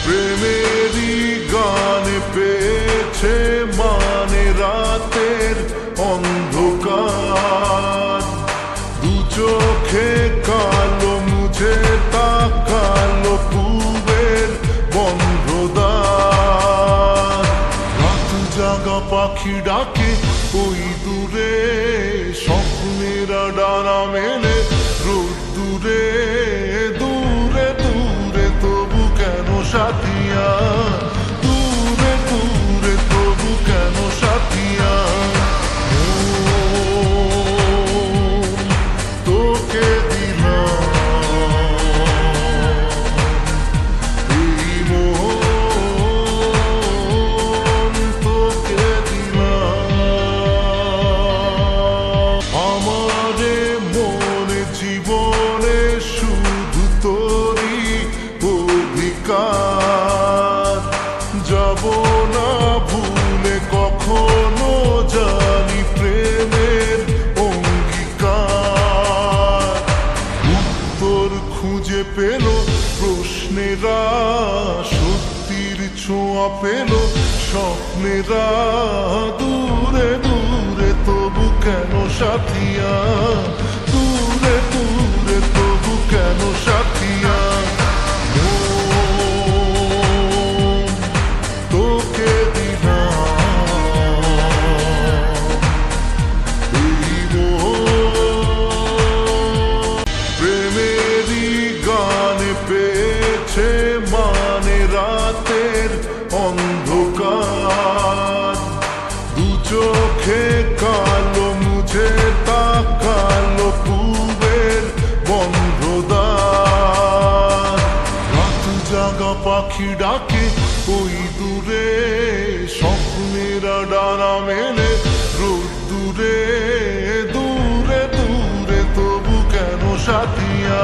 প্রেমেরই গানে পেয়েছে মানে রাতের অন্ধকার। দু চোখে কালো মুছে তাকালো পূবের বন্ধ দ্বার। রাত জাগা পাখি ডাকে ওই দূরে, স্বপ্নেরা ডানা মেলে রোদ্দুরে। দূরে দূরে তবু কেন সাথিয়া, দূরে দূরে তবু কেন সাথিয়া। তোকে দিলাম এই মন, তোকে দিলাম। আমারে মনে জীবনে শুধু তোরই অধিকার। যাব না ভুলে কখনো জানি প্রেমের অঙ্গীকার। উত্তর খুঁজে পেল প্রশ্নেরা, সত্যির ছোঁয়া পেল স্বপ্নেরা। দূরে দূরে তবু কেন সাথিয়া, দূরে দূরে তবু কেন সাথিয়া। তোকে দিলাম এই মন। প্রেমেরই গানে পেয়েছে মানে রাতের অন্ধকার। দু চোখে কালো মুছে তাকালো পূবের বন্ধ দ্বার। রাত জাগা পাখি ডাকে ওই দূরে, স্বপ্নেরা ডানা মেলে রোদ্দুরে। দূরে দূরে তবু কেন সাথিয়া।